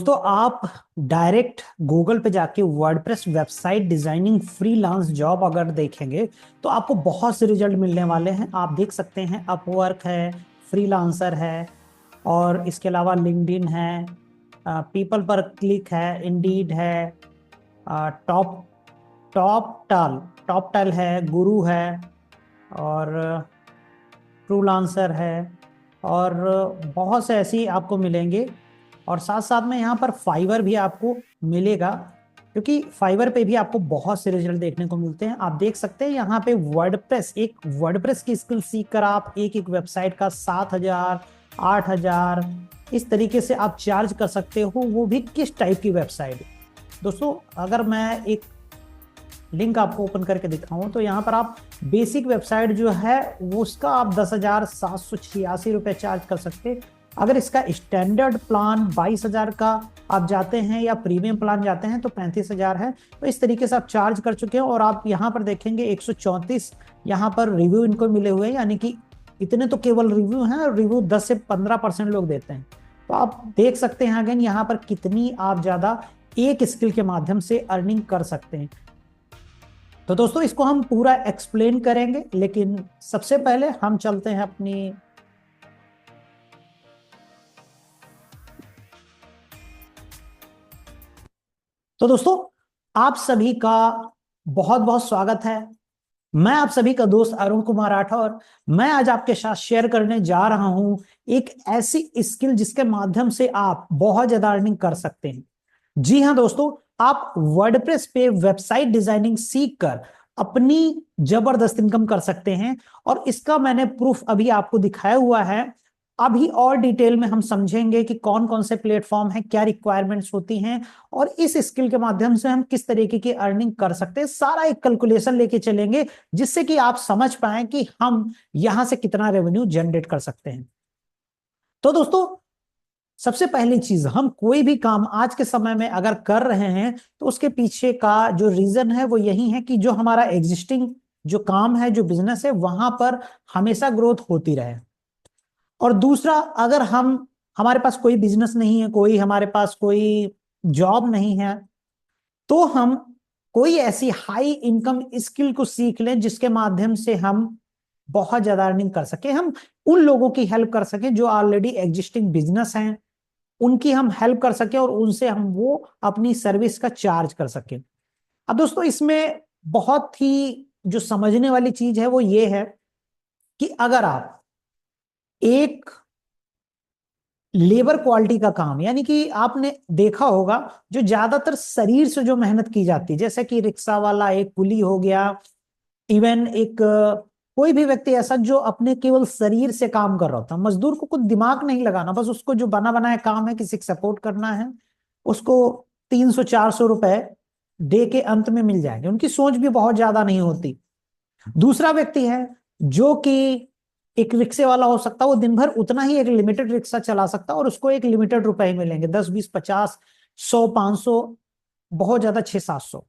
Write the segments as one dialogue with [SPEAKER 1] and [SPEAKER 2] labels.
[SPEAKER 1] दोस्तों आप direct Google पे जाके WordPress website designing freelance job अगर देखेंगे तो आपको बहुत से रिजल्ट मिलने वाले हैं। आप देख सकते हैं अपवर्क है, फ्रीलांसर है और इसके अलावा लिंक्डइन है, पीपल पर क्लिक है, इंडीड है, टॉप टॉप टाल है, गुरु है और फ्रीलांसर है और बहुत से ऐसी आपको मिलेंगे। और साथ साथ में यहाँ पर फाइवर भी आपको मिलेगा, क्योंकि फाइवर पे भी आपको बहुत से रिजल्ट देखने को मिलते हैं। आप देख सकते हैं यहाँ पे वर्डप्रेस की स्किल सीख कर आप एक एक वेबसाइट का 7,000 8,000 इस तरीके से आप चार्ज कर सकते हो, वो भी किस टाइप की वेबसाइट। दोस्तों अगर मैं एक लिंक आपको ओपन करके दिखाऊं तो यहाँ पर आप बेसिक वेबसाइट जो है वो उसका आप 10,786 रुपये चार्ज कर सकते। अगर इसका स्टैंडर्ड प्लान 22,000 का आप जाते हैं या प्रीमियम प्लान जाते हैं तो 35,000 है। तो इस तरीके से आप चार्ज कर चुके हैं और आप यहाँ पर देखेंगे 134 यहाँ पर रिव्यू इनको मिले हुए हैं, यानी कि इतने तो केवल रिव्यू हैं और रिव्यू 10 से 15% लोग देते हैं। तो आप देख सकते हैं अगेन यहाँ पर कितनी आप ज़्यादा एक स्किल के माध्यम से अर्निंग कर सकते हैं। तो दोस्तों इसको हम पूरा एक्सप्लेन करेंगे, लेकिन सबसे पहले हम चलते हैं अपनी तो दोस्तों आप सभी का बहुत बहुत स्वागत है। मैं आप सभी का दोस्त अरुण कुमार राठौर। मैं आज आपके साथ शेयर करने जा रहा हूं एक ऐसी स्किल जिसके माध्यम से आप बहुत ज्यादा अर्निंग कर सकते हैं। जी हां दोस्तों, आप वर्डप्रेस पे वेबसाइट डिजाइनिंग सीखकर अपनी जबरदस्त इनकम कर सकते हैं और इसका मैंने प्रूफ अभी आपको दिखाया हुआ है। अभी और डिटेल में हम समझेंगे कि कौन कौन से प्लेटफॉर्म हैं, क्या रिक्वायरमेंट्स होती हैं और इस स्किल के माध्यम से हम किस तरीके की अर्निंग कर सकते हैं। सारा एक कैलकुलेशन लेके चलेंगे जिससे कि आप समझ पाएं कि हम यहां से कितना रेवेन्यू जनरेट कर सकते हैं। तो दोस्तों सबसे पहली चीज, हम कोई भी काम आज के समय में अगर कर रहे हैं तो उसके पीछे का जो रीजन है वो यही है कि जो हमारा एग्जिस्टिंग जो काम है, जो बिजनेस है, वहां पर हमेशा ग्रोथ होती रहे। और दूसरा, अगर हमारे पास कोई बिजनेस नहीं है, कोई हमारे पास कोई जॉब नहीं है, तो हम कोई ऐसी हाई इनकम स्किल को सीख लें जिसके माध्यम से हम बहुत ज्यादा अर्निंग कर सके। हम उन लोगों की हेल्प कर सके जो ऑलरेडी एग्जिस्टिंग बिजनेस हैं, उनकी हम हेल्प कर सके और उनसे हम वो अपनी सर्विस का चार्ज कर सके। अब दोस्तों इसमें बहुत ही जो समझने वाली चीज है वो ये है कि अगर आप एक लेबर क्वालिटी का काम, यानी कि आपने देखा होगा जो ज्यादातर शरीर से जो मेहनत की जाती है, जैसे कि रिक्शा वाला, एक कुली हो गया, इवन एक कोई भी व्यक्ति ऐसा जो अपने केवल शरीर से काम कर रहा होता है, मजदूर को कुछ दिमाग नहीं लगाना, बस उसको जो बना बनाया काम है किसी को सपोर्ट करना है, उसको 300-400 रुपए डे के अंत में मिल जाएंगे। उनकी सोच भी बहुत ज्यादा नहीं होती। दूसरा व्यक्ति है जो कि एक रिक्शे वाला हो सकता है, वो दिन भर उतना ही एक लिमिटेड रिक्शा चला सकता है और उसको एक लिमिटेड रुपए ही मिलेंगे, 10, 20, 50, 100, 500, बहुत ज्यादा 600, 700।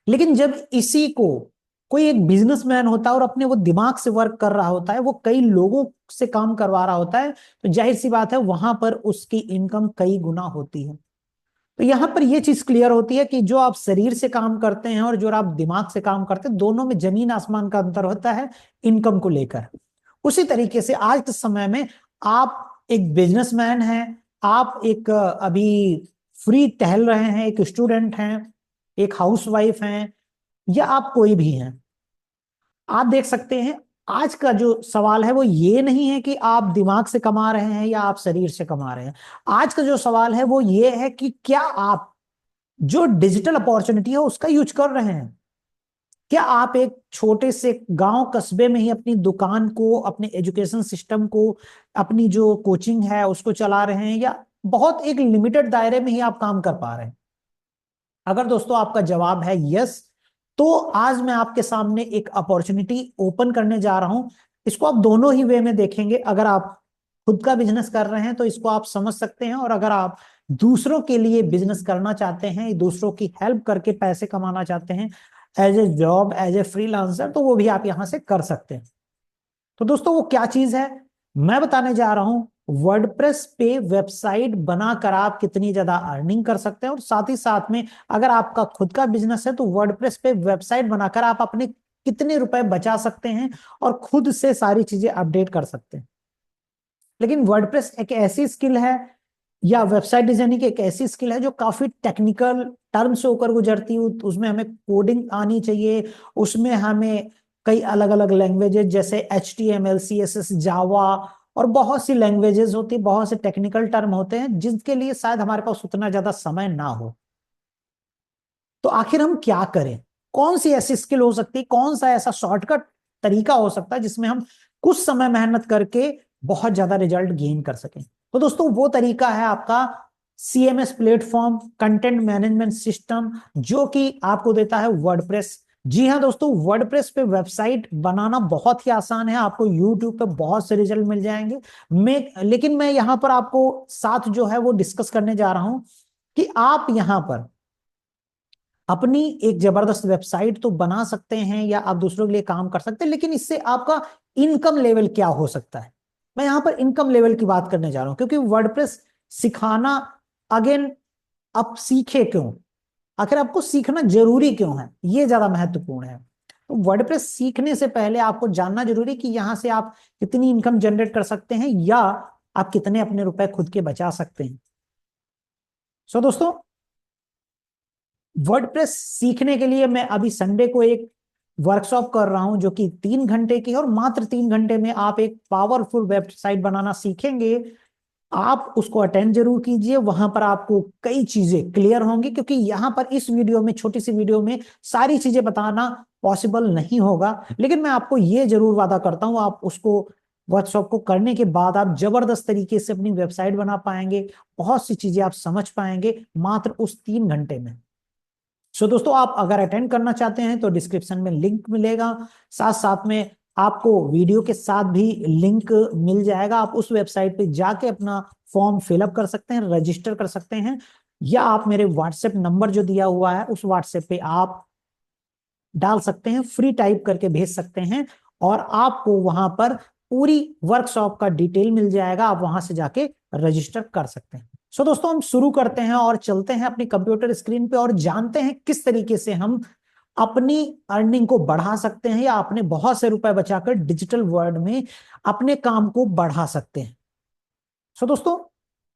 [SPEAKER 1] लेकिन जब इसी को कोई एक बिजनेसमैन होता है और अपने वो दिमाग से वर्क कर रहा होता है, वो कई लोगों से काम करवा रहा होता है, तो जाहिर सी बात है वहां पर उसकी इनकम कई गुना होती है। तो यहां पर यह चीज क्लियर होती है कि जो आप शरीर से काम करते हैं और जो आप दिमाग से काम करते हैं, दोनों में जमीन आसमान का अंतर होता है इनकम को लेकर। उसी तरीके से आज के समय में आप एक बिजनेसमैन हैं, आप एक अभी फ्री टहल रहे हैं, एक स्टूडेंट हैं, एक हाउसवाइफ हैं, या आप कोई भी हैं, आप देख सकते हैं आज का जो सवाल है वो ये नहीं है कि आप दिमाग से कमा रहे हैं या आप शरीर से कमा रहे हैं। आज का जो सवाल है वो ये है कि क्या आप जो डिजिटल अपॉर्चुनिटी है उसका यूज कर रहे हैं। क्या आप एक छोटे से गांव कस्बे में ही अपनी दुकान को, अपने एजुकेशन सिस्टम को, अपनी जो कोचिंग है उसको चला रहे हैं, या बहुत एक लिमिटेड दायरे में ही आप काम कर पा रहे हैं। अगर दोस्तों आपका जवाब है यस, तो आज मैं आपके सामने एक अपॉर्चुनिटी ओपन करने जा रहा हूं। इसको आप दोनों ही वे में देखेंगे। अगर आप खुद का बिजनेस कर रहे हैं तो इसको आप समझ सकते हैं, और अगर आप दूसरों के लिए बिजनेस करना चाहते हैं, दूसरों की हेल्प करके पैसे कमाना चाहते हैं as a job, as a freelancer, तो वो भी आप यहां से कर सकते हैं। तो दोस्तों वो क्या चीज है मैं बताने जा रहा हूं, वर्डप्रेस पे वेबसाइट बनाकर आप कितनी ज्यादा अर्निंग कर सकते हैं, और साथ ही साथ में अगर आपका खुद का बिजनेस है तो वर्डप्रेस पे वेबसाइट बनाकर आप अपने कितने रुपए बचा सकते हैं और खुद से सारी चीजें अपडेट कर सकते हैं। लेकिन वर्डप्रेस एक ऐसी स्किल है या वेबसाइट डिजाइनिंग एक ऐसी स्किल है जो काफी टेक्निकल टर्म से होकर गुजरती है। उसमें हमें कोडिंग आनी चाहिए, उसमें हमें कई अलग अलग लैंग्वेजेस जैसे HTML CSS जावा और बहुत सी लैंग्वेजेस होती है, बहुत से टेक्निकल टर्म होते हैं जिनके लिए शायद हमारे पास उतना ज्यादा समय ना हो। तो आखिर हम क्या करें, कौन सी ऐसी स्किल हो सकती है, कौन सा ऐसा शॉर्टकट तरीका हो सकता है जिसमें हम कुछ समय मेहनत करके बहुत ज्यादा रिजल्ट गेन कर सकें। तो दोस्तों वो तरीका है आपका CMS platform, content management system, जो कि आपको देता है वर्डप्रेस। जी हाँ दोस्तों, वर्डप्रेस पे वेबसाइट बनाना बहुत ही आसान है, आपको यूट्यूब पे बहुत से रिजल्ट मिल जाएंगे। लेकिन मैं यहां पर आपको साथ जो है वो डिस्कस करने जा रहा हूं कि आप यहां पर अपनी एक जबरदस्त वेबसाइट तो बना सकते हैं या आप दूसरों के लिए काम कर सकते हैं, लेकिन इससे आपका इनकम लेवल क्या हो सकता है। मैं यहां पर इनकम लेवल की बात करने जा रहा हूं, क्योंकि वर्डप्रेस सिखाना, अगेन, आप सीखे क्यों, आखिर आपको सीखना जरूरी क्यों है, ये ज्यादा महत्वपूर्ण है। तो वर्डप्रेस सीखने से पहले आपको जानना जरूरी कि यहां से आप कितनी इनकम जनरेट कर सकते हैं या आप कितने अपने रुपए खुद के बचा सकते हैं। सो दोस्तों, वर्डप्रेस सीखने के लिए मैं अभी संडे को एक वर्कशॉप कर रहा हूं जो कि 3 घंटे की है, और मात्र 3 घंटे में आप एक पावरफुल वेबसाइट बनाना सीखेंगे। आप उसको अटेंड जरूर कीजिए, वहां पर आपको कई चीजें क्लियर होंगी, क्योंकि यहां पर इस वीडियो में, छोटी सी वीडियो में सारी चीजें बताना पॉसिबल नहीं होगा। लेकिन मैं आपको ये जरूर वादा करता हूं, आप उसको वर्कशॉप को करने के बाद आप जबरदस्त तरीके से अपनी वेबसाइट बना पाएंगे, बहुत सी चीजें आप समझ पाएंगे मात्र उस 3 घंटे में। सो दोस्तों, आप अगर अटेंड करना चाहते हैं तो डिस्क्रिप्शन में लिंक मिलेगा, साथ साथ में आपको वीडियो के साथ भी लिंक मिल जाएगा। आप उस वेबसाइट पे जाके अपना फॉर्म फिलअप कर सकते हैं, रजिस्टर कर सकते हैं, या आप मेरे व्हाट्सएप नंबर जो दिया हुआ है उस व्हाट्सएप पे आप डाल सकते हैं, फ्री टाइप करके भेज सकते हैं, और आपको वहां पर पूरी वर्कशॉप का डिटेल मिल जाएगा, आप वहां से जाके रजिस्टर कर सकते हैं। सो दोस्तों, हम शुरू करते हैं और चलते हैं अपनी कंप्यूटर स्क्रीन पे और जानते हैं किस तरीके से हम अपनी अर्निंग को बढ़ा सकते हैं या अपने बहुत से रुपए बचाकर डिजिटल वर्ल्ड में अपने काम को बढ़ा सकते हैं। सो दोस्तों,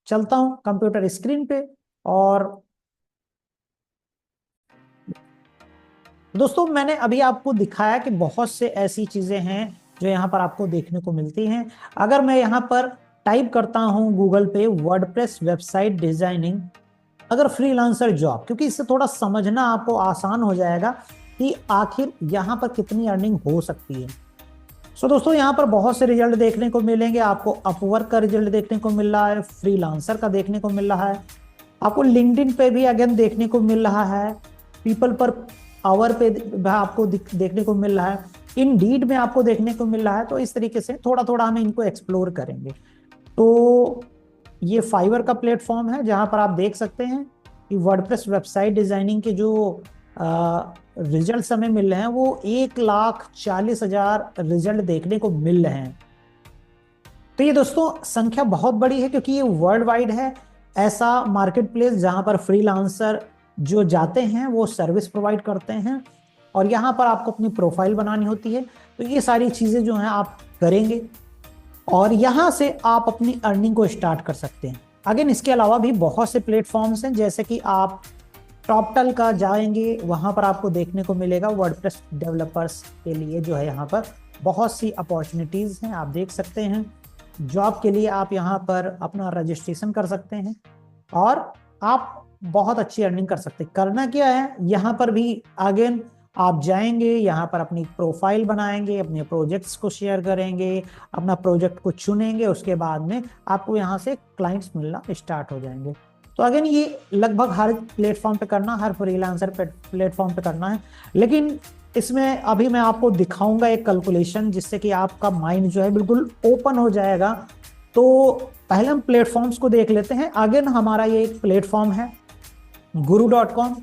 [SPEAKER 1] चलता हूं कंप्यूटर स्क्रीन पे। और दोस्तों, मैंने अभी आपको दिखाया कि बहुत से ऐसी चीजें हैं जो यहाँ पर आपको देखने को मिलती हैं। अगर मैं यहाँ पर टाइप करता हूँ गूगल पे वर्डप्रेस वेबसाइट डिजाइनिंग, अगर फ्रीलांसर जॉब, क्योंकि इससे थोड़ा समझना आपको आसान हो जाएगा कि आखिर यहाँ पर कितनी अर्निंग हो सकती है। सो दोस्तों, यहाँ पर बहुत से रिजल्ट देखने को मिलेंगे। आपको अपवर्क का रिजल्ट देखने को मिल रहा है, फ्रीलांसर का देखने को मिल रहा है, आपको लिंक्डइन पे भी अगेन देखने को मिल रहा है, पीपल पर आवर पे आपको देखने को मिल रहा है, इनडीड में आपको देखने को मिल रहा है। तो इस तरीके से थोड़ा थोड़ा हम इनको एक्सप्लोर करेंगे। तो ये फाइवर का प्लेटफॉर्म है जहां पर आप देख सकते हैं कि वर्डप्रेस वेबसाइट डिजाइनिंग के जो रिजल्ट हमें मिल रहे हैं वो 1,40,000 रिजल्ट देखने को मिल रहे हैं। तो ये दोस्तों संख्या बहुत बड़ी है, क्योंकि ये वर्ल्ड वाइड है ऐसा मार्केट प्लेस जहां पर फ्रीलांसर जो जाते हैं वो सर्विस प्रोवाइड करते हैं, और यहाँ पर आपको अपनी प्रोफाइल बनानी होती है। तो ये सारी चीजें जो हैं आप करेंगे और यहाँ से आप अपनी अर्निंग को स्टार्ट कर सकते हैं। अगेन, इसके अलावा भी बहुत से प्लेटफॉर्म्स हैं, जैसे कि आप टॉपटल का जाएंगे, वहां पर आपको देखने को मिलेगा वर्डप्रेस डेवलपर्स के लिए जो है यहाँ पर बहुत सी अपॉर्चुनिटीज हैं, आप देख सकते हैं। जॉब के लिए आप यहाँ पर अपना रजिस्ट्रेशन कर सकते हैं और आप बहुत अच्छी अर्निंग कर सकते हैं। करना क्या है, यहाँ पर भी अगेन आप जाएंगे, यहाँ पर अपनी प्रोफाइल बनाएंगे, अपने प्रोजेक्ट्स को शेयर करेंगे, अपना प्रोजेक्ट को चुनेंगे, उसके बाद में आपको यहाँ से क्लाइंट्स मिलना स्टार्ट हो जाएंगे। तो अगेन, ये लगभग हर प्लेटफॉर्म पे करना, हर फ्रीलांसर प्लेटफॉर्म पे करना है। लेकिन इसमें अभी मैं आपको दिखाऊंगा एक कैलकुलेशन, जिससे कि आपका माइंड जो है बिल्कुल ओपन हो जाएगा। तो पहले हम प्लेटफॉर्म्स को देख लेते हैं। अगेन, हमारा ये एक प्लेटफॉर्म है guru.com।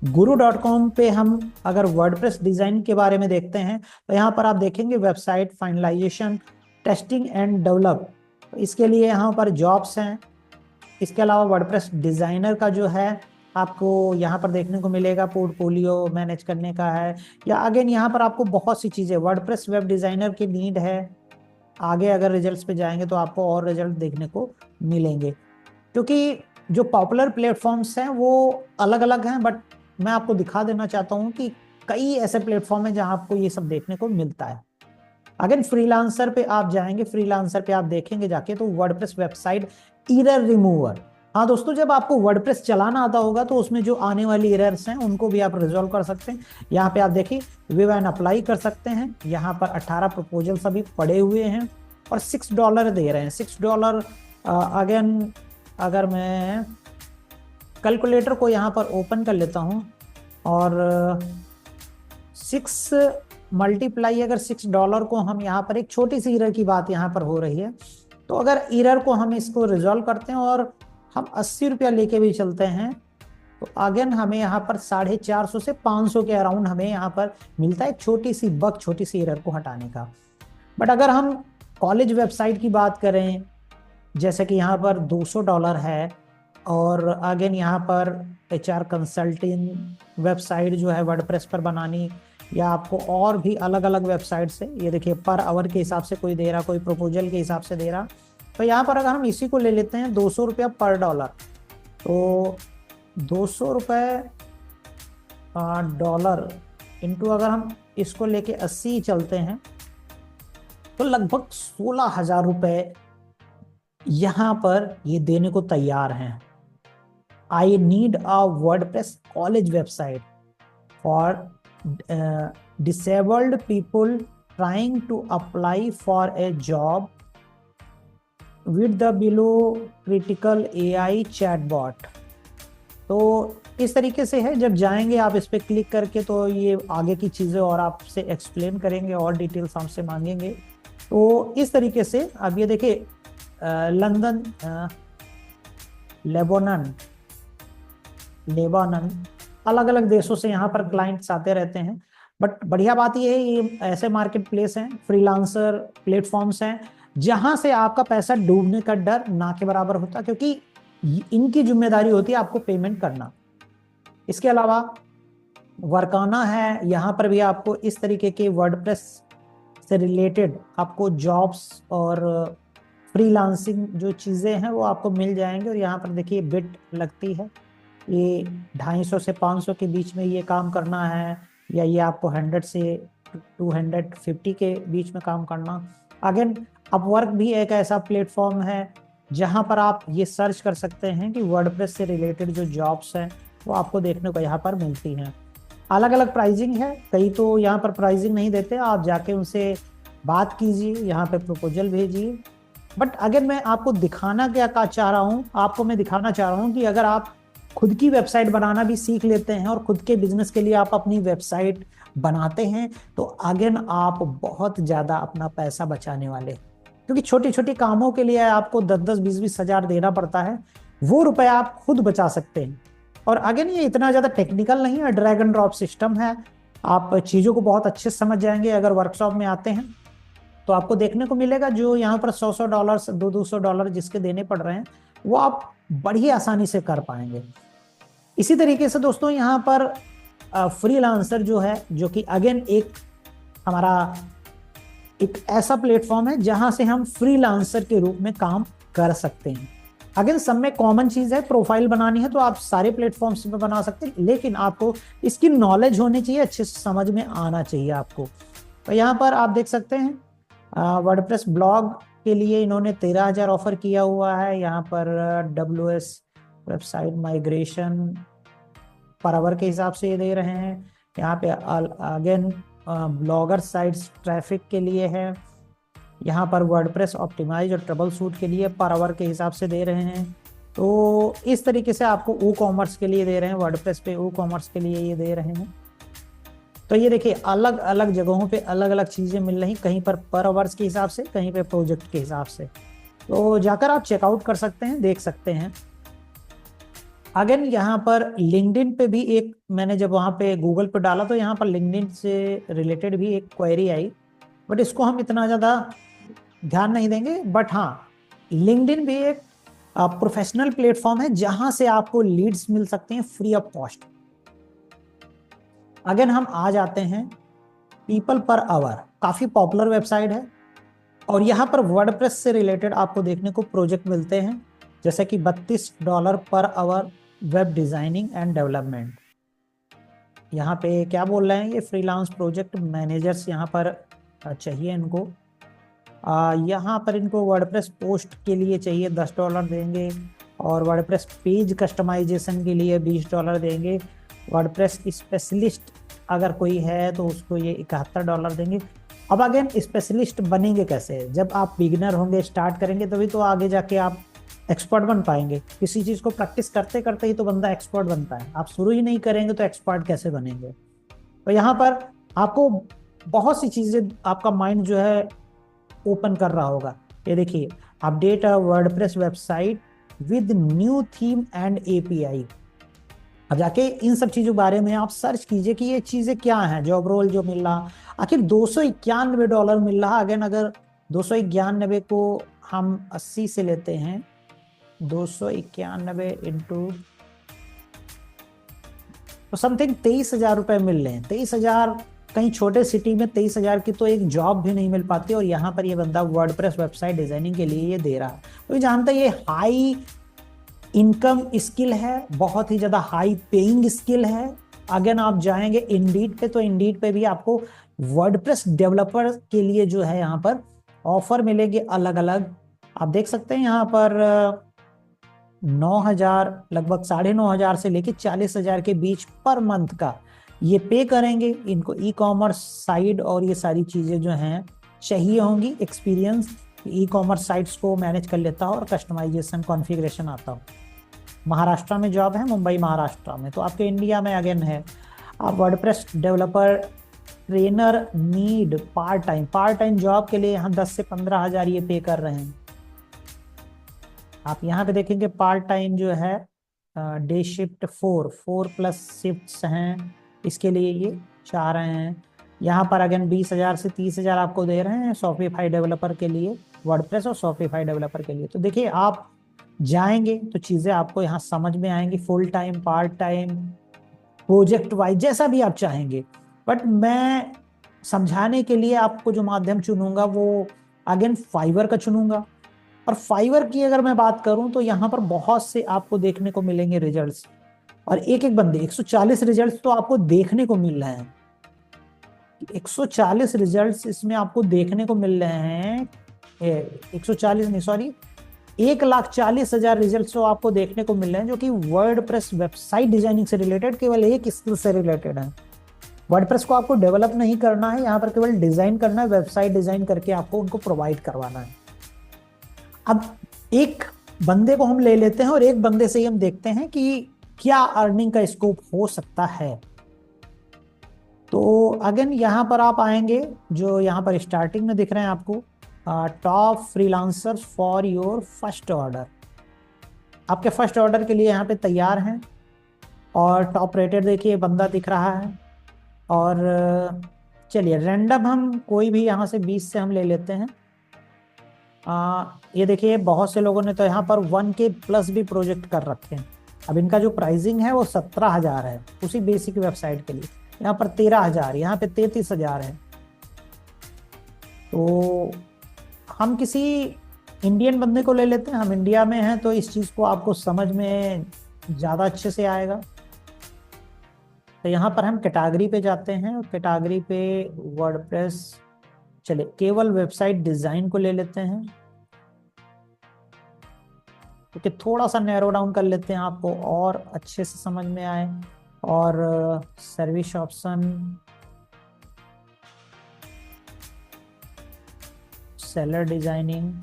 [SPEAKER 1] guru.com पे हम अगर वर्डप्रेस डिजाइन के बारे में देखते हैं तो यहाँ पर आप देखेंगे website finalisation, testing and develop, तो इसके लिए यहाँ पर जॉब्स हैं। इसके अलावा वर्डप्रेस डिजाइनर का जो है आपको यहाँ पर देखने को मिलेगा, पोर्टफोलियो मैनेज करने का है, या अगेन यहाँ पर आपको बहुत सी चीजें वर्डप्रेस वेब डिजाइनर की नीड है। आगे अगर रिजल्ट्स पे जाएंगे तो आपको और रिजल्ट देखने को मिलेंगे, क्योंकि जो पॉपुलर प्लेटफॉर्म्स हैं वो अलग अलग हैं, बट मैं आपको दिखा देना चाहता हूँ कि कई ऐसे प्लेटफॉर्म हैं जहां आपको ये सब देखने को मिलता है। अगेन फ्रीलांसर पे आप जाएंगे, फ्रीलांसर पे आप देखेंगे जाके तो वर्डप्रेस वेबसाइट एरर रिमूवर। हाँ दोस्तों, जब आपको वर्डप्रेस चलाना आता होगा तो उसमें जो आने वाली एरर्स हैं उनको भी आप रिजॉल्व कर सकते हैं। यहाँ पे आप देखिए व्यू एंड अप्लाई कर सकते हैं। यहाँ पर 18 प्रपोजल्स अभी पड़े हुए हैं और $6 दे रहे हैं। $6 अगेन अगर मैं कैलकुलेटर को यहाँ पर ओपन कर लेता हूँ और 6 मल्टीप्लाई अगर $6 को हम यहाँ पर, एक छोटी सी एरर की बात यहाँ पर हो रही है, तो अगर एरर को हम इसको रिजॉल्व करते हैं और हम 80 रुपया लेके भी चलते हैं तो अगेन हमें यहाँ पर 450 से 500 के अराउंड हमें यहाँ पर मिलता है, छोटी सी बग, छोटी सी एरर को हटाने का। बट अगर हम कॉलेज वेबसाइट की बात करें, जैसे कि यहाँ पर $200 है, और अगेन यहाँ पर HR कंसल्टिंग वेबसाइट जो है वर्डप्रेस पर बनानी, या आपको और भी अलग अलग वेबसाइट से, ये देखिए पर आवर के हिसाब से कोई दे रहा, कोई प्रपोजल के हिसाब से दे रहा। तो यहाँ पर अगर हम इसी को ले लेते हैं $200 पर डॉलर, तो $200 डॉलर इंटू अगर हम इसको लेके 80 चलते हैं तो लगभग 16,000 रुपए यहाँ पर ये देने को तैयार हैं। I need a WordPress college website for disabled people trying to apply for a job with the below critical AI chatbot। तो इस तरीके से है, जब जाएंगे आप इस पे क्लिक करके तो ये आगे की चीज़ें और आपसे एक्सप्लेन करेंगे और डिटेल्स हमसे मांगेंगे। तो इस तरीके से अब ये देखिए लंदन, लेबानन, अलग अलग देशों से यहाँ पर क्लाइंट्स आते रहते हैं। बट बढ़िया बात ये है, ये ऐसे मार्केट प्लेस हैं, फ्रीलांसर प्लेटफॉर्म्स हैं जहां से आपका पैसा डूबने का डर ना के बराबर होता, क्योंकि इनकी जिम्मेदारी होती है आपको पेमेंट करना। इसके अलावा वर्काना है, यहाँ पर भी आपको इस तरीके के वर्डप्रेस से रिलेटेड आपको जॉब्स और फ्रीलांसिंग जो चीज़ें हैं वो आपको मिल जाएंगे। और यहाँ पर देखिए बिट लगती है, ये 250 से 500 के बीच में ये काम करना है, या ये आपको 100 से 250 के बीच में काम करना। अगेन अपवर्क भी एक ऐसा प्लेटफॉर्म है जहां पर आप ये सर्च कर सकते हैं कि वर्डप्रेस से रिलेटेड जो जॉब्स हैं वो आपको देखने को यहाँ पर मिलती हैं। अलग अलग प्राइसिंग है, कई तो यहाँ पर प्राइसिंग नहीं देते, आप जाके उनसे बात कीजिए, यहाँ पे प्रपोजल भेजिए। बट अगर मैं आपको दिखाना क्या चाह रहा हूँ, आपको मैं दिखाना चाह रहा हूँ कि अगर आप खुद की वेबसाइट बनाना भी सीख लेते हैं और खुद के बिजनेस के लिए आप अपनी वेबसाइट बनाते हैं तो अगेन आप बहुत ज़्यादा अपना पैसा बचाने वाले, क्योंकि छोटी छोटी कामों के लिए आपको 10-10, 20-20 हज़ार देना पड़ता है, वो रुपए आप खुद बचा सकते हैं। और अगेन ये इतना ज़्यादा टेक्निकल नहीं है, ड्रैग एंड ड्रॉप सिस्टम है, आप चीज़ों को बहुत अच्छे से समझ जाएंगे। अगर वर्कशॉप में आते हैं तो आपको देखने को मिलेगा जो यहाँ पर $100, $200 जिसके देने पड़ रहे हैं वो आप बड़ी आसानी से कर पाएंगे। इसी तरीके से दोस्तों यहाँ पर फ्रीलांसर जो है, जो कि अगेन हमारा एक ऐसा प्लेटफॉर्म है जहां से हम फ्रीलांसर के रूप में काम कर सकते हैं। अगेन सब में कॉमन चीज है, प्रोफाइल बनानी है तो आप सारे प्लेटफॉर्म्स पे बना सकते हैं, लेकिन आपको इसकी नॉलेज होनी चाहिए, अच्छे से समझ में आना चाहिए आपको। तो यहाँ पर आप देख सकते हैं वर्डप्रेस ब्लॉग के लिए इन्होंने 13,000 ऑफर किया हुआ है। यहाँ पर WS website migration per hour के हिसाब से ये दे रहे हैं। यहाँ पे अगेन ब्लॉगर साइट्स ट्रैफिक के लिए है। यहाँ पर वर्डप्रेस ऑप्टिमाइज और ट्रबल शूट के लिए पर आवर के हिसाब से दे रहे हैं। तो इस तरीके से आपको ई कॉमर्स के लिए दे रहे हैं, वर्डप्रेस पे ई कॉमर्स के लिए ये दे रहे हैं। तो ये देखिए अलग अलग जगहों पे अलग अलग चीज़ें मिल रही, कहीं पर आवर्स के हिसाब से, कहीं पे प्रोजेक्ट के हिसाब से। तो जाकर आप चेकआउट कर सकते हैं, देख सकते हैं। अगेन यहाँ पर लिंक्डइन पे भी एक, मैंने जब वहाँ पे गूगल पे डाला तो यहाँ पर लिंक्डइन से रिलेटेड भी एक क्वेरी आई, बट इसको हम इतना ज़्यादा ध्यान नहीं देंगे। बट हाँ, लिंक्डइन भी एक प्रोफेशनल प्लेटफॉर्म है जहां से आपको लीड्स मिल सकते हैं फ्री ऑफ कॉस्ट। अगेन हम आ जाते हैं पीपल पर आवर, काफी पॉपुलर वेबसाइट है और यहाँ पर वर्डप्रेस से रिलेटेड आपको देखने को प्रोजेक्ट मिलते हैं, जैसे कि $32 per hour web designing and development. यहाँ पे क्या बोल रहे हैं, ये फ्रीलांस प्रोजेक्ट मैनेजर्स यहाँ पर चाहिए इनको। यहाँ पर इनको वर्डप्रेस पोस्ट के लिए चाहिए $10 देंगे और वर्डप्रेस पेज कस्टमाइजेशन के लिए $20 देंगे। वर्डप्रेस स्पेशलिस्ट अगर कोई है तो उसको ये $71 देंगे। अब अगेन स्पेशलिस्ट बनेंगे कैसे, जब आप बिगिनर होंगे, स्टार्ट करेंगे, तभी तो आगे जाके आप एक्सपर्ट बन पाएंगे। किसी चीज़ को प्रैक्टिस करते करते ही तो बंदा एक्सपर्ट बनता है, आप शुरू ही नहीं करेंगे तो एक्सपर्ट कैसे बनेंगे। तो यहाँ पर आपको बहुत सी चीज़ें, आपका माइंड जो है ओपन कर रहा होगा। ये देखिए, update a WordPress website with new theme and API. अब जाके इन सब चीजों के बारे में आप सर्च कीजिए कि ये चीजें क्या हैं। जॉब रोल जो मिल रहा, आखिर $291 मिल रहा। अगेन अगर 291 को हम 80 से लेते हैं, 291 इंटू तो समथिंग 23,000 रुपए मिल रहे हैं। 23,000 कहीं छोटे सिटी में 23,000 की तो एक जॉब भी नहीं मिल पाती, और यहाँ पर ये बंदा वर्डप्रेस वेबसाइट डिजाइनिंग के लिए ये दे रहा है। तो जानता है ये हाई इनकम स्किल है, बहुत ही ज्यादा हाई पेइंग स्किल है। अगर आप जाएंगे इंडीड पे, तो इंडीड पे भी आपको वर्डप्रेस डेवलपर के लिए जो है यहाँ पर ऑफर मिलेंगे अलग अलग। आप देख सकते हैं यहाँ पर 9,000, लगभग 9,500 से लेके 40,000 के बीच पर मंथ का ये पे करेंगे। इनको ई कॉमर्स साइट और ये सारी चीजें जो हैं चाहिए होंगी, एक्सपीरियंस ई कॉमर्स साइट्स को मैनेज कर लेता हो और कस्टमाइजेशन कॉन्फ़िगरेशन आता हो। महाराष्ट्र में जॉब है, मुंबई महाराष्ट्र में, तो आपके इंडिया में अगेन है। आप WordPress developer trainer need part time job के लिए यहाँ 10 से 15,000 ये पे कर रहे हैं। आप यहाँ पे देखेंगे पार्ट टाइम जो है डे शिफ्ट 4 प्लस शिफ्ट्स हैं, इसके लिए ये चाह रहे हैं। यहाँ पर अगेन 20,000 से 30,000 आपको दे रहे हैं शॉपिफाई डेवलपर के लिए, वर्डप्रेस और शॉपिफाई डेवलपर के लिए। तो देखिए, आप जाएंगे तो चीज़ें आपको यहाँ समझ में आएंगी, full time, part time, project wise, जैसा भी आप चाहेंगे। बट मैं समझाने के लिए आपको जो माध्यम चुनूंगा वो अगेन फाइवर का चुनूंगा। और फाइवर की अगर मैं बात करूं तो यहाँ पर बहुत से आपको देखने को मिलेंगे रिजल्ट्स, और एक एक बंदे 140 रिजल्ट्स तो आपको देखने को मिल रहे हैं। 140 रिजल्ट्स इसमें आपको देखने को मिल रहे हैं। 140 नहीं, सॉरी, 1,40,000 रिजल्ट्स तो आपको देखने को मिल रहे हैं, जो कि वर्डप्रेस वेबसाइट डिजाइनिंग से रिलेटेड, केवल एक स्किल से रिलेटेड है। वर्डप्रेस को आपको डेवलप नहीं करना है, यहाँ पर केवल डिजाइन करना है, वेबसाइट डिजाइन करके आपको उनको प्रोवाइड करवाना है। अब एक बंदे को हम ले लेते हैं और एक बंदे से ही हम देखते हैं कि क्या अर्निंग का स्कोप हो सकता है। तो अगेन यहाँ पर आप आएंगे, जो यहाँ पर स्टार्टिंग में दिख रहे हैं आपको, top freelancers for your first order. आपके फर्स्ट ऑर्डर के लिए यहाँ पे तैयार हैं, और टॉप रेटेड देखिए बंदा दिख रहा है। और चलिए रैंडम हम कोई भी यहाँ से 20 से हम ले लेते हैं। ये देखिए, बहुत से लोगों ने तो यहाँ पर 1K प्लस भी प्रोजेक्ट कर रखे हैं। अब इनका जो प्राइसिंग है वो 17,000 है उसी बेसिक वेबसाइट के लिए, यहाँ पर 13,000, यहाँ पे 33,000 है। तो हम किसी इंडियन बंदे को ले लेते हैं, हम इंडिया में हैं तो इस चीज़ को आपको समझ में ज़्यादा अच्छे से आएगा। तो यहाँ पर हम कैटेगरी पे जाते हैं, और कैटेगरी पे वर्डप्रेस, चलिए केवल वेबसाइट डिज़ाइन को ले लेते हैं, क्योंकि थोड़ा सा नैरो डाउन कर लेते हैं आपको और अच्छे से समझ में आए। और सर्विस ऑप्शन, सेलर डिजाइनिंग,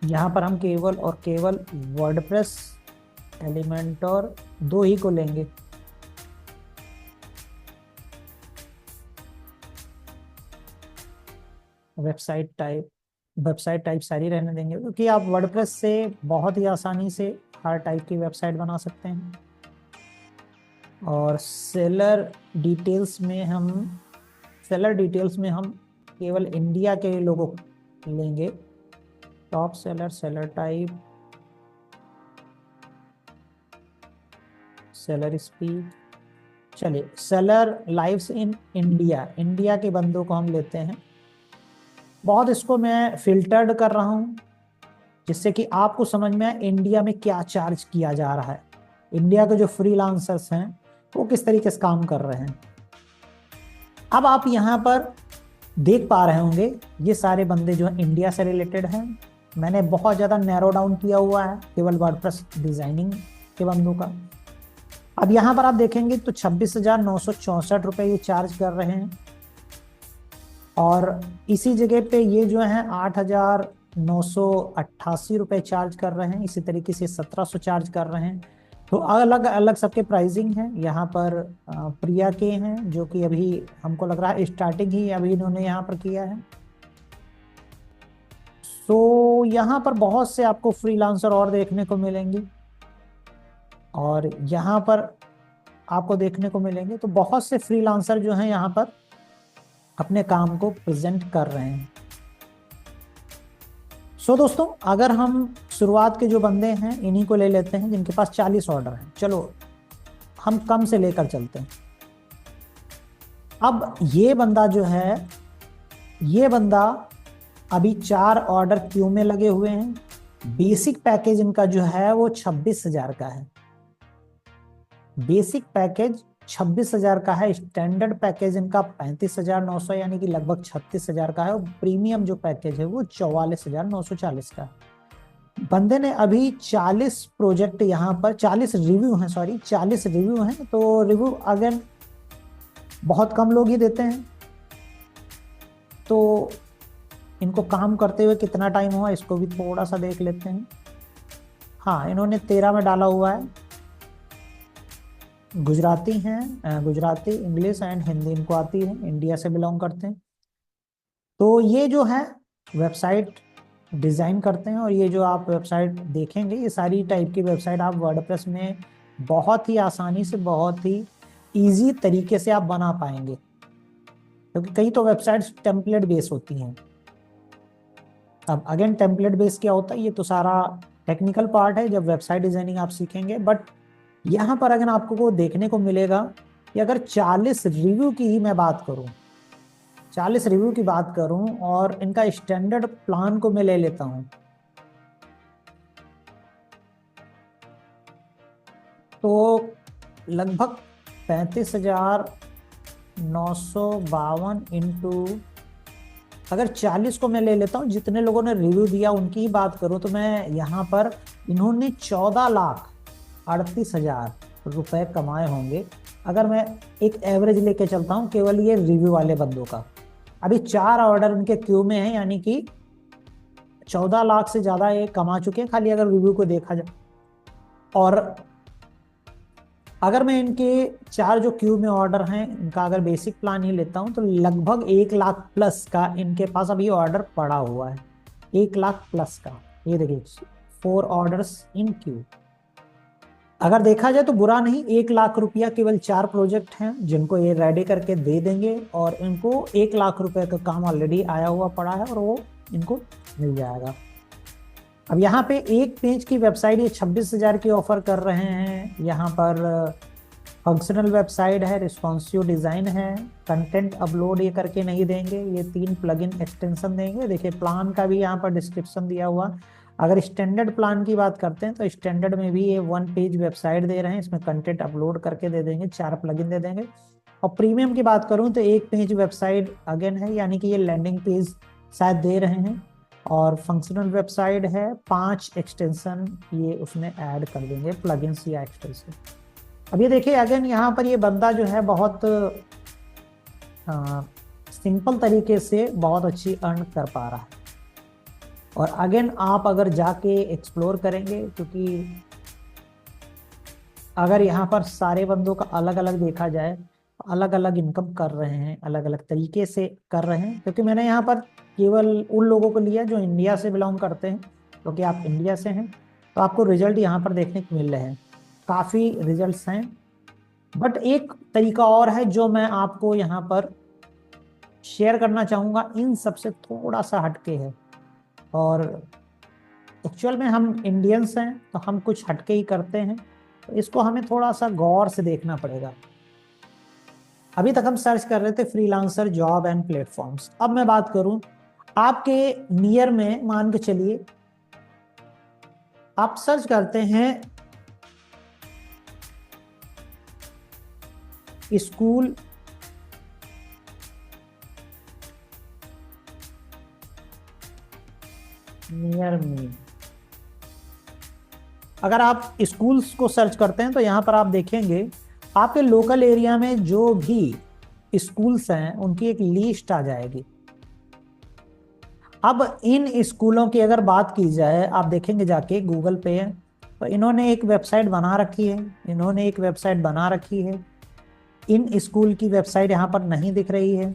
[SPEAKER 1] यहाँ पर हम केवल और केवल वर्डप्रेस, एलिमेंटर 2 ही को लेंगे। वेबसाइट टाइप सारी रहने देंगे, क्योंकि आप वर्डप्रेस से बहुत ही आसानी से हर टाइप की वेबसाइट बना सकते हैं। और सेलर डिटेल्स में हम केवल इंडिया के लोगों लेंगे। Top seller, seller type, seller speed, चलिए seller lives in India, India के बंदों को हम लेते हैं। बहुत इसको मैं फिल्टर्ड कर रहा हूं जिससे कि आपको समझ में आए इंडिया में क्या चार्ज किया जा रहा है, इंडिया के जो फ्रीलांसर्स हैं वो किस तरीके से काम कर रहे हैं। अब आप यहाँ पर देख पा रहे होंगे ये सारे बंदे जो हैं इंडिया से रिलेटेड हैं। मैंने बहुत ज़्यादा नैरो डाउन किया हुआ है केवल वर्डप्रेस डिजाइनिंग के बंदों का। अब यहाँ पर आप देखेंगे तो 26,964 रुपये ये चार्ज कर रहे हैं, और इसी जगह पे ये जो है 8,988 रुपये चार्ज कर रहे हैं, इसी तरीके से 1,700 चार्ज कर रहे हैं। तो अलग अलग सबके प्राइसिंग है। यहाँ पर प्रिया के हैं जो कि अभी हमको लग रहा है स्टार्टिंग ही अभी इन्होंने यहाँ पर किया है। तो यहाँ पर बहुत से आपको फ्रीलांसर और देखने को मिलेंगे, और यहाँ पर आपको देखने को मिलेंगे तो बहुत से फ्रीलांसर जो हैं यहाँ पर अपने काम को प्रेजेंट कर रहे हैं। सो दोस्तों, अगर हम शुरुआत के जो बंदे हैं इन्हीं को ले लेते हैं जिनके पास 40 ऑर्डर हैं। चलो हम कम से लेकर चलते हैं। अब ये बंदा जो है, ये बंदा अभी 4 ऑर्डर क्यू में लगे हुए हैं। बेसिक पैकेज इनका जो है वो 26,000 का है। बेसिक पैकेज 26,000 का है। स्टैंडर्ड पैकेज इनका 35,900 यानी कि लगभग 36,000 का है, और प्रीमियम जो पैकेज है वो 44,940 का है। बंदे ने अभी 40 प्रोजेक्ट यहाँ पर 40 रिव्यू हैं, सॉरी 40 रिव्यू हैं। तो रिव्यू अगेन बहुत कम लोग ही देते हैं, तो इनको काम करते हुए कितना टाइम हुआ इसको भी थोड़ा सा देख लेते हैं। हाँ, इन्होंने 13 में डाला हुआ है। गुजराती हैं, गुजराती, इंग्लिश एंड हिंदी इनको आती है, इंडिया से बिलोंग करते हैं। तो ये जो है वेबसाइट डिज़ाइन करते हैं, और ये जो आप वेबसाइट देखेंगे ये सारी टाइप की वेबसाइट आप वर्डप्रेस में बहुत ही आसानी से, बहुत ही इजी तरीके से आप बना पाएंगे, क्योंकि कई तो वेबसाइट्स टेम्पलेट बेस होती हैं। अब अगेन टेम्पलेट बेस क्या होता है, ये तो सारा टेक्निकल पार्ट है जब वेबसाइट डिजाइनिंग आप सीखेंगे। बट यहाँ पर अगर आपको को देखने को मिलेगा कि अगर 40 रिव्यू की ही मैं बात करूँ, 40 रिव्यू की बात करूँ और इनका स्टैंडर्ड प्लान को मैं ले लेता हूँ, तो लगभग 35,952 इंटू अगर 40 को मैं ले लेता हूँ, जितने लोगों ने रिव्यू दिया उनकी ही बात करूँ तो मैं यहाँ पर इन्होंने 14,38,000 रुपए कमाए होंगे। अगर मैं एक एवरेज लेके चलता हूँ केवल ये रिव्यू वाले बंदों का, अभी 4 ऑर्डर इनके क्यू में है, यानी कि 14 लाख से ज्यादा ये कमा चुके हैं खाली अगर रिव्यू को देखा जाए। और अगर मैं इनके 4 जो क्यू में ऑर्डर हैं इनका अगर बेसिक प्लान ही लेता हूं तो लगभग 1 लाख प्लस का इनके पास अभी ऑर्डर पड़ा हुआ है। 1 लाख प्लस का, ये देखिए 4 ऑर्डर्स इन क्यू। अगर देखा जाए तो बुरा नहीं, 1 लाख रुपया केवल 4 प्रोजेक्ट हैं जिनको ये रेडी करके दे देंगे, और इनको 1 लाख रुपए का काम ऑलरेडी आया हुआ पड़ा है और वो इनको मिल जाएगा। अब यहाँ पे एक पेज की वेबसाइट ये 26,000 की ऑफर कर रहे हैं। यहाँ पर फंक्शनल वेबसाइट है, रिस्पॉन्सिव डिज़ाइन है, कंटेंट अपलोड ये करके नहीं देंगे, ये 3 प्लगइन एक्सटेंशन देंगे। देखिए प्लान का भी यहाँ पर डिस्क्रिप्शन दिया हुआ। अगर स्टैंडर्ड प्लान की बात करते हैं तो स्टैंडर्ड में भी ये 1 पेज वेबसाइट दे रहे हैं, इसमें कंटेंट अपलोड करके दे देंगे, 4 प्लगइन दे देंगे। और प्रीमियम की बात करूँ तो 1 पेज वेबसाइट अगेन है, यानी कि ये लैंडिंग पेज शायद दे रहे हैं, और फंक्शनल वेबसाइट है, 5 एक्सटेंशन ये उसमें ऐड कर देंगे, प्लगइन्स या एक्सटेंशन। अब ये देखिए अगेन यहाँ पर ये बंदा जो है बहुत सिंपल तरीके से बहुत अच्छी अर्न कर पा रहा है। और अगेन आप अगर जाके एक्सप्लोर करेंगे, क्योंकि अगर यहाँ पर सारे बंदों का अलग अलग देखा जाए, अलग अलग इनकम कर रहे हैं, अलग अलग तरीके से कर रहे हैं। क्योंकि मैंने यहाँ पर केवल उन लोगों को लिया जो इंडिया से बिलोंग करते हैं, क्योंकि आप इंडिया से हैं तो आपको रिजल्ट यहाँ पर देखने को मिल रहे हैं, काफ़ी रिजल्ट्स हैं। बट एक तरीका और है जो मैं आपको यहाँ पर शेयर करना चाहूंगा इन सबसे थोड़ा सा हटके है। और एक्चुअल में हम इंडियंस हैं तो हम कुछ हटके ही करते हैं, तो इसको हमें थोड़ा सा गौर से देखना पड़ेगा। अभी तक हम सर्च कर रहे थे फ्रीलांसर जॉब एंड प्लेटफॉर्म्स। अब मैं बात करूं आपके नियर में, मान के चलिए आप सर्च करते हैं स्कूल नियर मी। अगर आप स्कूल्स को सर्च करते हैं तो यहां पर आप देखेंगे आपके लोकल एरिया में जो भी स्कूल्स हैं उनकी एक लिस्ट आ जाएगी। अब इन स्कूलों की अगर बात की जाए, आप देखेंगे जाके गूगल पे है तो इन्होंने एक वेबसाइट बना रखी है, इन्होंने एक वेबसाइट बना रखी है। इन स्कूल की वेबसाइट यहाँ पर नहीं दिख रही है,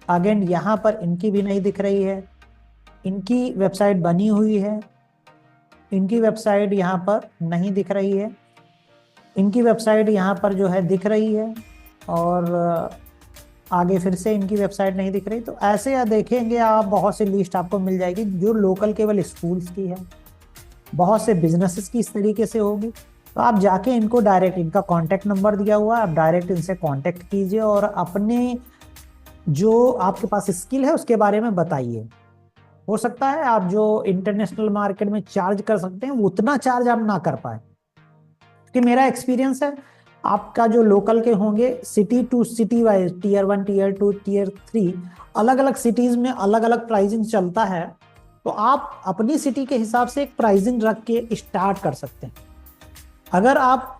[SPEAKER 1] अगेन यहाँ पर इनकी भी नहीं दिख रही है। इनकी वेबसाइट बनी हुई है, इनकी वेबसाइट यहाँ पर नहीं दिख रही है, इनकी वेबसाइट यहाँ पर जो है दिख रही है, और आगे फिर से इनकी वेबसाइट नहीं दिख रही। तो ऐसे या देखेंगे आप बहुत सी लिस्ट आपको मिल जाएगी जो लोकल केवल स्कूल्स की है, बहुत से बिजनेसेस की इस तरीके से होगी। तो आप जाके इनको डायरेक्ट, इनका कॉन्टैक्ट नंबर दिया हुआ है, आप डायरेक्ट इनसे कॉन्टैक्ट कीजिए और अपने जो आपके पास स्किल है उसके बारे में बताइए। हो सकता है आप जो इंटरनेशनल मार्केट में चार्ज कर सकते हैं उतना चार्ज आप ना कर पाए, कि मेरा एक्सपीरियंस है आपका जो लोकल के होंगे city to city wise, tier 1 tier 2 tier 3, अलग अलग सिटीज में अलग अलग प्राइसिंग चलता है। तो आप अपनी सिटी के हिसाब से एक प्राइसिंग रख के स्टार्ट कर सकते हैं। अगर आप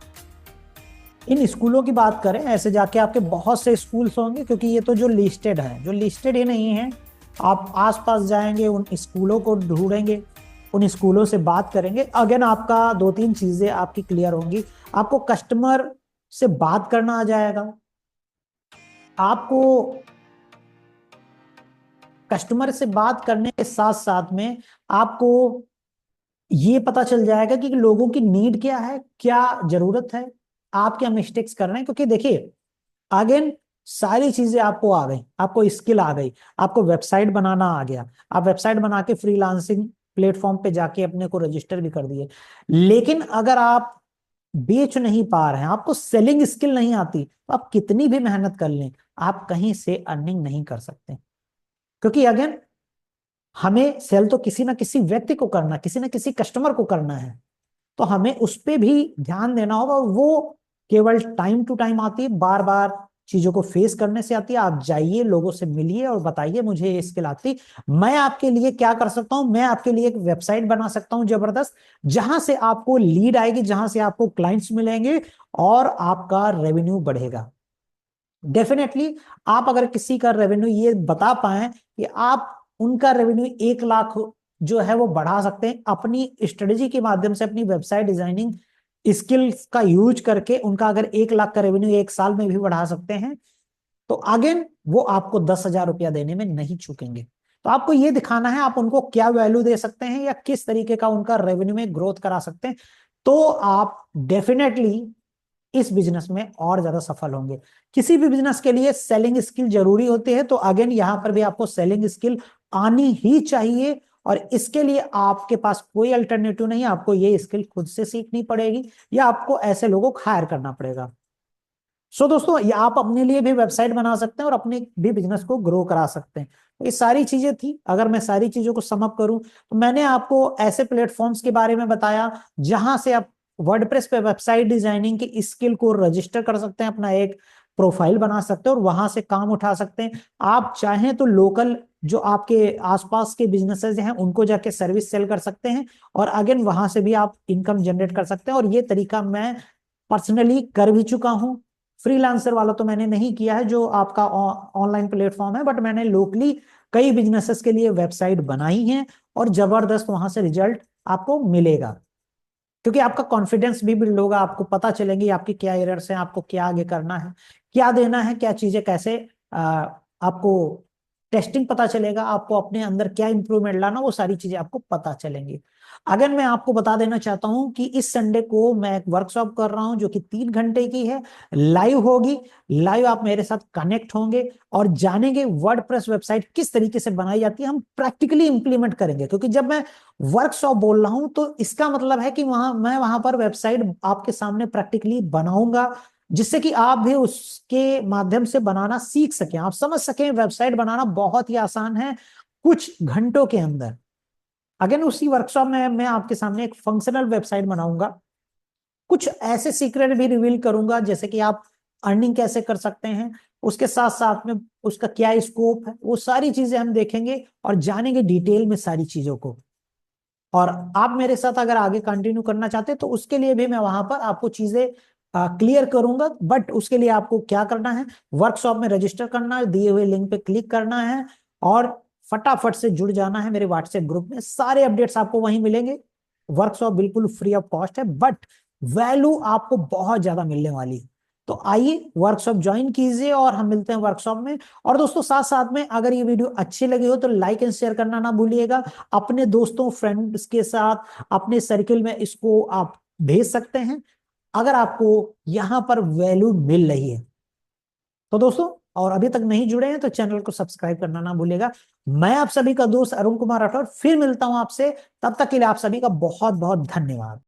[SPEAKER 1] इन स्कूलों की बात करें, ऐसे जाके आपके बहुत से स्कूल्स होंगे, क्योंकि ये तो जो लिस्टेड है, जो लिस्टेड ही नहीं है, आप आसपास जाएंगे उन स्कूलों को ढूंढेंगे, उन स्कूलों से बात करेंगे। अगेन आपका दो तीन चीजें आपकी क्लियर होंगी। आपको कस्टमर से बात करना आ जाएगा, आपको कस्टमर से बात करने के साथ साथ में आपको ये पता चल जाएगा कि लोगों की नीड क्या है, क्या जरूरत है, आप क्या मिस्टेक्स कर रहे हैं। क्योंकि देखिए अगेन सारी चीजें आपको आ गई, आपको स्किल आ गई, आपको वेबसाइट बनाना आ गया, आप वेबसाइट बना के फ्रीलांसिंग प्लेटफॉर्म पे जाके अपने को रजिस्टर भी कर दिए। लेकिन अगर आप बेच नहीं पा रहे हैं, आपको सेलिंग स्किल नहीं आती, तो आप कितनी भी मेहनत कर लें आप कहीं से अर्निंग नहीं कर सकते। क्योंकि अगेन हमें सेल तो किसी ना किसी व्यक्ति को करना, किसी ना किसी कस्टमर को करना है, तो हमें उस पर भी ध्यान देना होगा। और वो केवल टाइम टू टाइम आती है, बार बार चीजों को फेस करने से आती है। आप जाइए, लोगों से मिलिए और बताइए मुझे ये स्किल आती, मैं आपके लिए क्या कर सकता हूं। मैं आपके लिए एक वेबसाइट बना सकता हूं जबरदस्त, जहां से आपको लीड आएगी, जहां से आपको क्लाइंट्स मिलेंगे और आपका रेवेन्यू बढ़ेगा। डेफिनेटली आप अगर किसी का रेवेन्यू ये बता पाए कि आप उनका रेवेन्यू 1 लाख जो है वो बढ़ा सकते हैं अपनी स्ट्रेटेजी के माध्यम से, अपनी वेबसाइट डिजाइनिंग स्किल्स का यूज करके, उनका अगर 1 लाख का रेवेन्यू 1 साल में भी बढ़ा सकते हैं, तो अगेन वो आपको 10,000 रुपया देने में नहीं चूकेंगे। तो आपको ये दिखाना है आप उनको क्या वैल्यू दे सकते हैं या किस तरीके का उनका रेवेन्यू में ग्रोथ करा सकते हैं, तो आप डेफिनेटली इस बिजनेस में और ज्यादा सफल होंगे। किसी भी बिजनेस के लिए सेलिंग स्किल जरूरी होती है, तो अगेन यहां पर भी आपको सेलिंग स्किल आनी ही चाहिए, और इसके लिए आपके पास कोई अल्टरनेटिव नहीं है, आपको ये स्किल खुद से सीखनी पड़ेगी या आपको ऐसे लोगों को हायर करना पड़ेगा। सो दोस्तों, ये आप अपने लिए भी वेबसाइट बना सकते हैं और अपने भी बिजनेस को ग्रो करा सकते हैं। तो ये सारी चीजें थी। अगर मैं सारी चीजों को समअप करूं तो मैंने आपको ऐसे प्लेटफॉर्म्स के बारे में बताया जहां से आप वर्डप्रेस पे वेबसाइट डिजाइनिंग की स्किल को रजिस्टर कर सकते हैं, अपना एक प्रोफाइल बना सकते हैं और वहां से काम उठा सकते हैं। आप चाहें तो लोकल जो आपके आसपास के बिजनेसेस हैं उनको जाके सर्विस सेल कर सकते हैं, और अगेन वहां से भी आप इनकम जनरेट कर सकते हैं। और ये तरीका मैं पर्सनली कर भी चुका हूं। फ्रीलांसर वाला तो मैंने नहीं किया है जो आपका ऑनलाइन प्लेटफॉर्म है, बट मैंने लोकली कई बिजनेसेस के लिए वेबसाइट बनाई है और जबरदस्त वहां से रिजल्ट आपको मिलेगा। क्योंकि आपका कॉन्फिडेंस भी बिल्ड होगा, आपको पता चलेंगे आपकी क्या एरर्स हैं, आपको क्या आगे करना है, क्या देना है, क्या चीजें कैसे आपको टेस्टिंग पता चलेगा, आपको अपने अंदर क्या इंप्रूवमेंट लाना, वो सारी चीजें आपको पता चलेंगी। अगर मैं आपको बता देना चाहता हूं कि इस संडे को मैं एक वर्कशॉप कर रहा हूं जो कि 3 घंटे की है, लाइव होगी। लाइव आप मेरे साथ कनेक्ट होंगे और जानेंगे वर्डप्रेस वेबसाइट किस तरीके से बनाई जाती है। हम प्रैक्टिकली इंप्लीमेंट करेंगे, क्योंकि जब मैं वर्कशॉप बोल रहा हूं तो इसका मतलब है कि मैं वहां पर वेबसाइट आपके सामने प्रैक्टिकली बनाऊंगा, जिससे कि आप भी उसके माध्यम से बनाना सीख सकें, आप समझ सकें वेबसाइट बनाना बहुत ही आसान है कुछ घंटों के अंदर। अगेन उसी वर्कशॉप में मैं आपके सामने एक फंक्शनल वेबसाइट बनाऊंगा, कुछ ऐसे सीक्रेट भी रिवील करूंगा जैसे कि आप अर्निंग कैसे कर सकते हैं, उसके साथ साथ में उसका क्या स्कोप है, वो सारी चीजें हम देखेंगे और जानेंगे डिटेल में सारी चीजों को। और आप मेरे साथ अगर आगे कंटिन्यू करना चाहते हैं तो उसके लिए भी मैं वहां पर आपको चीजें क्लियर करूंगा। बट उसके लिए आपको क्या करना है, वर्कशॉप में रजिस्टर करना है, दिए हुए लिंक पे क्लिक करना है और फटाफट से जुड़ जाना है मेरे व्हाट्सएप ग्रुप में। सारे अपडेट्स आपको वहीं मिलेंगे। वर्कशॉप बिल्कुल फ्री ऑफ कॉस्ट है, बट वैल्यू आपको बहुत ज्यादा मिलने वाली है। तो आइए वर्कशॉप ज्वाइन कीजिए और हम मिलते हैं वर्कशॉप में। और दोस्तों साथ साथ में अगर ये वीडियो अच्छी लगी हो तो लाइक एंड शेयर करना ना भूलिएगा। अपने दोस्तों फ्रेंड्स के साथ अपने सर्किल में इसको आप भेज सकते हैं अगर आपको यहां पर वैल्यू मिल रही है। तो दोस्तों, और अभी तक नहीं जुड़े हैं तो चैनल को सब्सक्राइब करना ना भूलिएगा। मैं आप सभी का दोस्त अरुण कुमार राठौर फिर मिलता हूं आपसे, तब तक के लिए आप सभी का बहुत बहुत धन्यवाद।